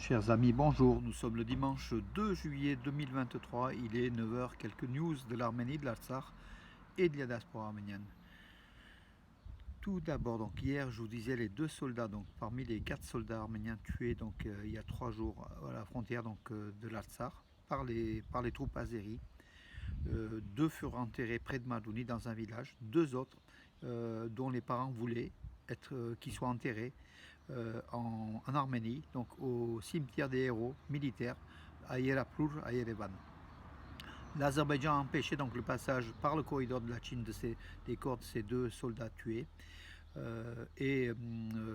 Chers amis, bonjour. Nous sommes le dimanche 2 juillet 2023. Il est 9 heures. Quelques news de l'Arménie, de l'Artsakh et de la diaspora arménienne. Tout d'abord, donc hier, je vous disais les deux soldats, donc parmi les 4 soldats arméniens tués il y a 3 jours à la frontière de l'Artsakh par les troupes azéries. Deux furent enterrés près de Mardouni dans un village. Deux autres, dont les parents voulaient qu'ils soient enterrés en Arménie, donc au cimetière des héros militaires à Yerapur, à Yerevan. L'Azerbaïdjan a empêché donc le passage par le corridor de la Chine des corps de ces deux soldats tués.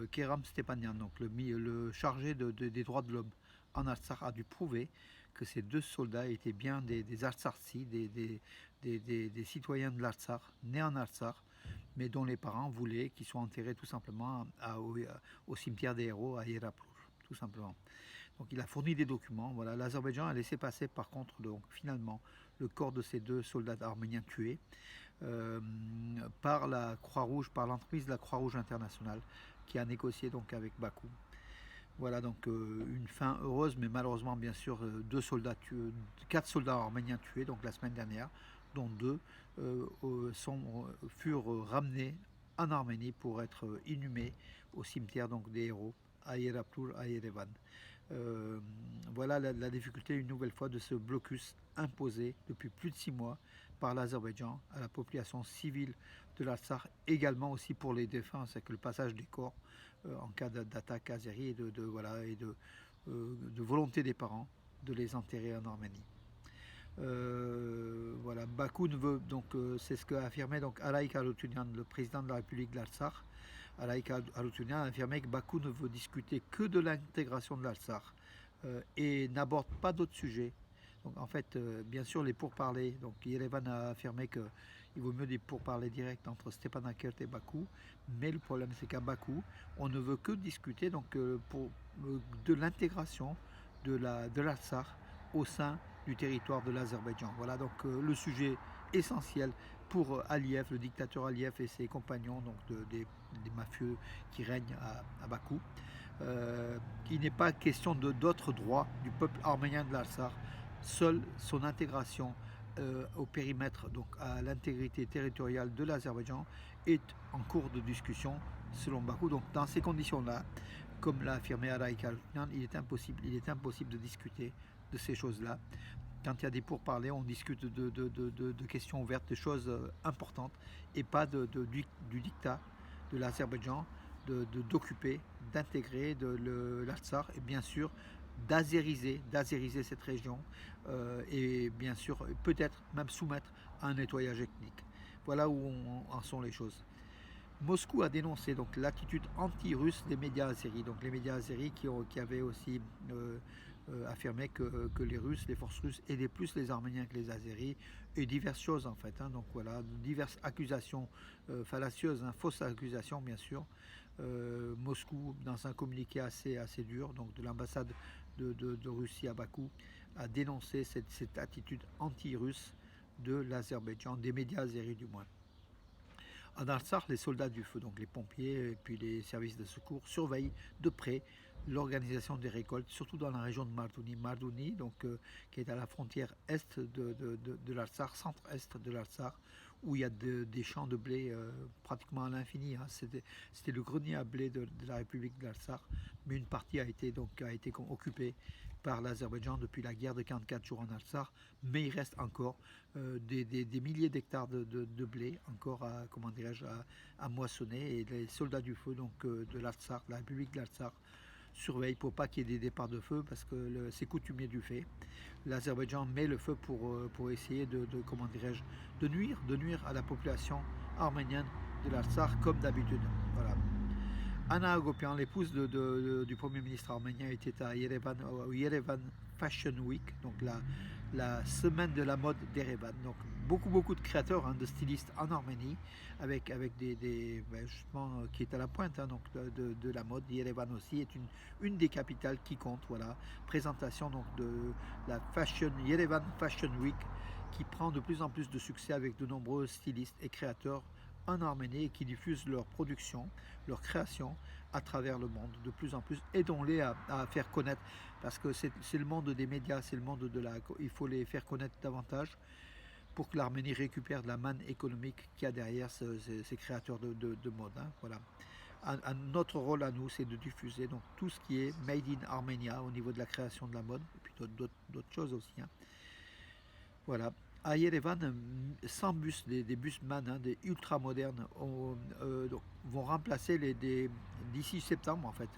Keram Stepanian, donc le chargé des droits de l'homme en Artsakh, a dû prouver que ces deux soldats étaient bien des Artsakhi, des citoyens de l'Artsakh, nés en Artsakh, mais dont les parents voulaient qu'ils soient enterrés tout simplement au cimetière des héros à Yerapur, tout simplement. Donc il a fourni des documents. Voilà, l'Azerbaïdjan a laissé passer par contre donc finalement le corps de ces deux soldats arméniens tués par la Croix-Rouge, par l'entreprise de la Croix-Rouge internationale qui a négocié donc avec Bakou. Voilà donc une fin heureuse, mais malheureusement bien sûr 4 soldats arméniens tués donc la semaine dernière, dont 2 furent ramenés en Arménie pour être inhumés au cimetière donc des héros à Yerapur, à Yerevan. Voilà la difficulté une nouvelle fois de ce blocus imposé depuis plus de 6 mois par l'Azerbaïdjan à la population civile de l'Artsakh, également aussi pour les défenses avec le passage des corps en cas d'attaque azérie et de volonté des parents de les enterrer en Arménie. Voilà, Bakou ne veut donc c'est ce qu'a affirmé donc Alaïk Haroutunian, le président de la République de l'Artsakh. Alaïk Haroutunian a affirmé que Bakou ne veut discuter que de l'intégration de l'Artsakh et n'aborde pas d'autres sujets. Donc en fait, bien sûr, les pourparlers. Donc Yerevan a affirmé qu'il vaut mieux des pourparlers directs entre Stepanakert et Bakou, mais le problème c'est qu'à Bakou, on ne veut que discuter de l'intégration de l'Artsakh au sein du territoire de l'Azerbaïdjan. Voilà donc le sujet essentiel pour Aliyev, le dictateur Aliyev et ses compagnons, donc des mafieux qui règnent à Bakou. Il n'est pas question d'autres droits du peuple arménien de l'Artsakh. Seule son intégration au périmètre, donc à l'intégrité territoriale de l'Azerbaïdjan, est en cours de discussion selon Bakou. Donc dans ces conditions-là, comme l'a affirmé Alaïk Haroutunian, il est impossible de discuter de ces choses-là. Quand il y a des pourparlers, on discute de questions ouvertes, de choses importantes, et pas du dictat de l'Azerbaïdjan d'occuper, d'intégrer l'Artsakh et bien sûr d'azériser cette région et bien sûr peut-être même soumettre à un nettoyage ethnique. Voilà où en sont les choses. Moscou a dénoncé donc l'attitude anti-russe des médias azéris, donc les médias azéris qui avaient aussi affirmé que les Russes, les forces russes aidaient plus les Arméniens que les Azéris, et diverses choses en fait. Donc voilà, diverses accusations fallacieuses, fausses accusations bien sûr. Moscou, dans un communiqué assez dur, donc de l'ambassade de Russie à Bakou, a dénoncé cette attitude anti-russe de l'Azerbaïdjan, des médias azéris du moins. En Artsakh, les soldats du feu, donc les pompiers et puis les services de secours, surveillent de près l'organisation des récoltes, surtout dans la région de Mardouni. Mardouni, donc, qui est à la frontière est de l'Artsakh, centre-est de l'Artsakh, où il y a des champs de blé pratiquement à l'infini. C'était le grenier à blé de la République de l'Artsakh, mais une partie a été occupée par l'Azerbaïdjan depuis la guerre de 44 jours en Artsakh, mais il reste encore des milliers d'hectares de blé encore à moissonner, et les soldats du feu donc de l'Artsakh, la République de l'Artsakh, surveillent pour pas qu'il y ait des départs de feu parce que c'est coutumier du fait. L'Azerbaïdjan met le feu pour essayer de nuire à la population arménienne de l'Artsakh comme d'habitude. Voilà. Anna Agopian, l'épouse du Premier ministre arménien, était à Yerevan, au Yerevan Fashion Week, donc la semaine de la mode d'Erevan. Donc beaucoup de créateurs, de stylistes en Arménie, avec justement qui est à la pointe donc de la mode. Yerevan aussi est une des capitales qui compte. Voilà, présentation donc de la Yerevan Fashion Week, qui prend de plus en plus de succès avec de nombreux stylistes et créateurs en Arménie et qui diffusent leur production, leur création à travers le monde, de plus en plus. Aidons-les à faire connaître, parce que c'est le monde des médias, c'est le monde de la... Il faut les faire connaître davantage pour que l'Arménie récupère de la manne économique qu'il y a derrière ces créateurs de mode. Hein, voilà. Notre rôle à nous, c'est de diffuser donc, tout ce qui est made in Armenia au niveau de la création de la mode, et puis d'autres choses aussi. Hein. Voilà. À Yerevan, 100 bus, des bus MAN, hein, des ultra modernes, vont remplacer d'ici septembre en fait,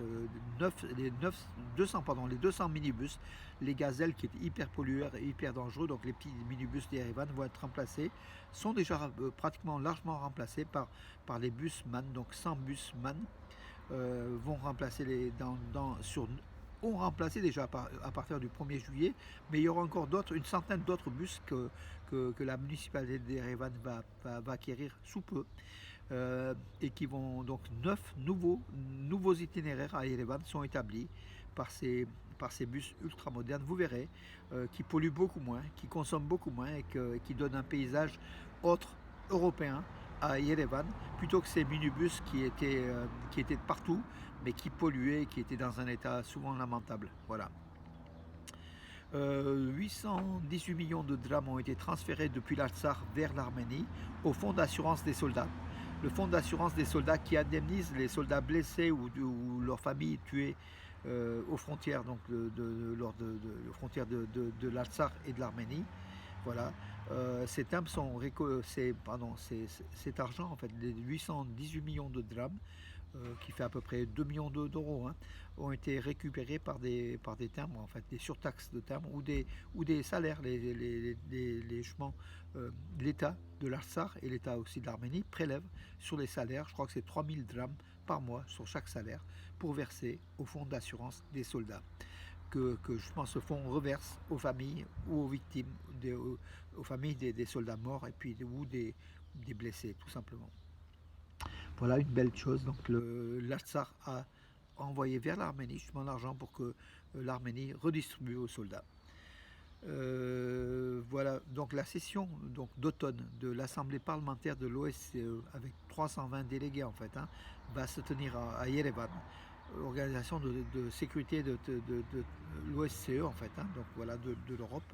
200 minibus, les gazelles qui étaient hyper pollueurs et hyper dangereux, donc les petits minibus d'Yerevan vont être remplacés, sont déjà pratiquement largement remplacés par les bus MAN, donc 100 bus MAN vont remplacer ont remplacé déjà à partir du 1er juillet, mais il y aura encore une centaine d'autres bus que la municipalité d'Erevan va acquérir sous peu, et qui vont donc 9 nouveaux itinéraires à Erevan sont établis par ces bus ultra modernes, vous verrez, qui polluent beaucoup moins, qui consomment beaucoup moins et qui donnent un paysage autre, européen, à Yerevan, plutôt que ces minibus qui étaient de partout, mais qui polluaient, qui étaient dans un état souvent lamentable. Voilà. 818 millions de drams ont été transférés depuis l'Artsakh vers l'Arménie au fonds d'assurance des soldats. Le fonds d'assurance des soldats qui indemnise les soldats blessés ou leurs familles tuées aux frontières, donc lors de frontières de l'Artsakh et de l'Arménie. Voilà. Ces timbres cet argent, en fait, les 818 millions de drams, qui fait à peu près 2 millions d'euros, hein, ont été récupérés par des timbres, en fait, des surtaxes de timbres ou des salaires. L'État de l'Artsakh et l'État aussi de l'Arménie prélèvent sur les salaires, je crois que c'est 3000 drams par mois sur chaque salaire, pour verser au fonds d'assurance des soldats. Que je pense ce fonds reverse aux familles ou aux victimes, aux familles des soldats morts et puis ou des blessés, tout simplement. Voilà une belle chose. Donc l'Artsakh a envoyé vers l'Arménie justement l'argent pour que l'Arménie redistribue aux soldats. Voilà, donc la session d'automne de l'Assemblée parlementaire de l'OSCE, avec 320 délégués en fait, hein, va se tenir à Yerevan, organisation de sécurité de l'OSCE en fait, hein, donc voilà, de l'Europe,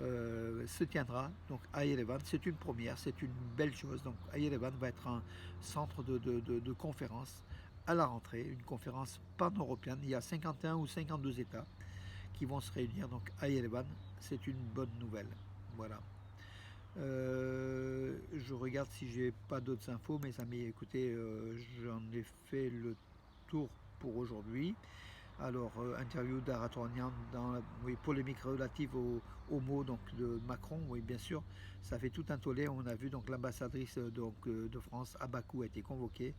se tiendra donc à Yerevan. C'est une première, c'est une belle chose. Donc à Yerevan va être un centre de conférence à la rentrée, une conférence pan-européenne. Il y a 51 ou 52 États qui vont se réunir donc à Yerevan. C'est une bonne nouvelle. Voilà. Je regarde si j'ai pas d'autres infos, mes amis. Écoutez, j'en ai fait le tour pour aujourd'hui. Alors, interview d'Aratorian dans polémique relative aux mots donc, de Macron, oui, bien sûr, ça fait tout un tollé. On a vu donc l'ambassadrice de France à Bakou a été convoquée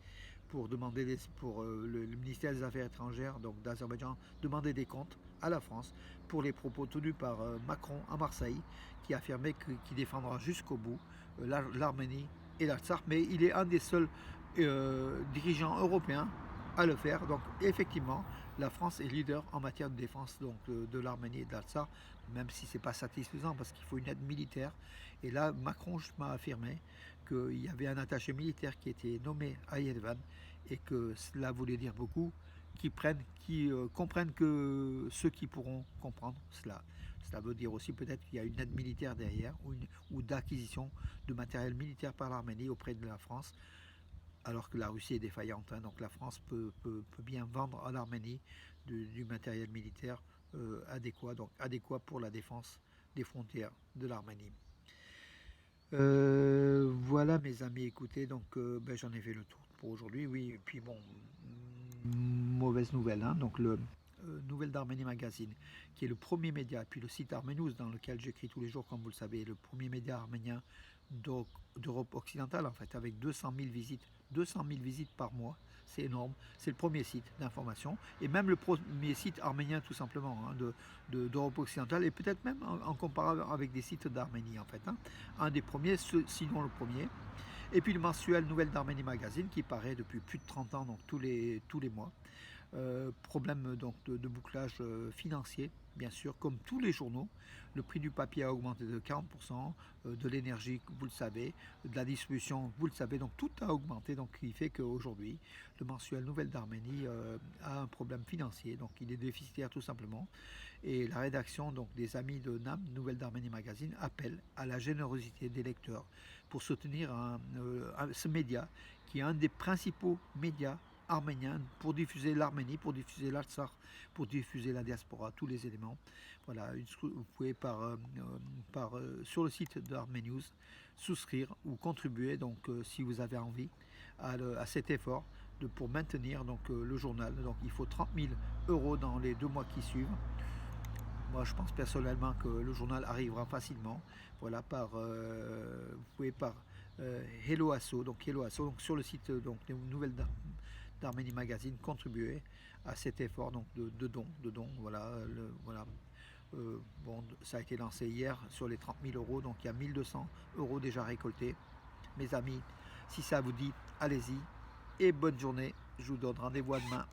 pour demander le ministère des Affaires étrangères donc d'Azerbaïdjan demander des comptes à la France pour les propos tenus par Macron à Marseille, qui affirmait qu'il défendra jusqu'au bout l'Arménie et l'Artsakh, mais il est un des seuls dirigeants européens à le faire. Donc effectivement, la France est leader en matière de défense donc, de l'Arménie et de l'Artsakh, même si ce n'est pas satisfaisant parce qu'il faut une aide militaire. Et là, Macron m'a affirmé qu'il y avait un attaché militaire qui était nommé à Yerevan et que cela voulait dire beaucoup, qui comprennent que ceux qui pourront comprendre cela. Cela veut dire aussi peut-être qu'il y a une aide militaire derrière ou d'acquisition de matériel militaire par l'Arménie auprès de la France, alors que la Russie est défaillante. Hein, donc la France peut bien vendre à l'Arménie du matériel militaire adéquat pour la défense des frontières de l'Arménie. Voilà mes amis, écoutez, donc j'en ai fait le tour pour aujourd'hui, oui, et puis bon, mauvaise nouvelle, hein, donc le Nouvelle d'Arménie Magazine, qui est le premier média, puis le site Arménous, dans lequel j'écris tous les jours, comme vous le savez, le premier média arménien d'Europe occidentale, en fait, avec 200 000 visites par mois, c'est énorme, c'est le premier site d'information, et même le premier site arménien tout simplement, hein, d'Europe occidentale, et peut-être même en comparable avec des sites d'Arménie, en fait, hein. Un des premiers, sinon le premier. Et puis le mensuel Nouvelle d'Arménie Magazine, qui paraît depuis plus de 30 ans, donc tous les mois, Problème donc de bouclage financier, bien sûr, comme tous les journaux. Le prix du papier a augmenté de 40%, de l'énergie, vous le savez, de la distribution, vous le savez, donc tout a augmenté, donc il fait qu'aujourd'hui, le mensuel Nouvelles d'Arménie a un problème financier, donc il est déficitaire tout simplement. Et la rédaction donc, des Amis de NAM, Nouvelles d'Arménie Magazine, appelle à la générosité des lecteurs pour soutenir ce média qui est un des principaux médias arméniens pour diffuser l'Arménie, pour diffuser l'Artsakh, pour diffuser la diaspora, tous les éléments. Voilà, vous pouvez sur le site d'Arménews souscrire ou contribuer donc si vous avez envie à cet effort pour maintenir donc le journal. Donc il faut 30 000 euros dans les 2 mois qui suivent. Moi, je pense personnellement que le journal arrivera facilement. Voilà, vous pouvez par Hello Asso, donc sur le site donc des Nouvelles d'Arménie Magazine, contribuer à cet effort donc de dons. Voilà, bon, ça a été lancé hier sur les 30 000 euros, donc il y a 1200 euros déjà récoltés. Mes amis, si ça vous dit, allez-y et bonne journée. Je vous donne rendez-vous à demain.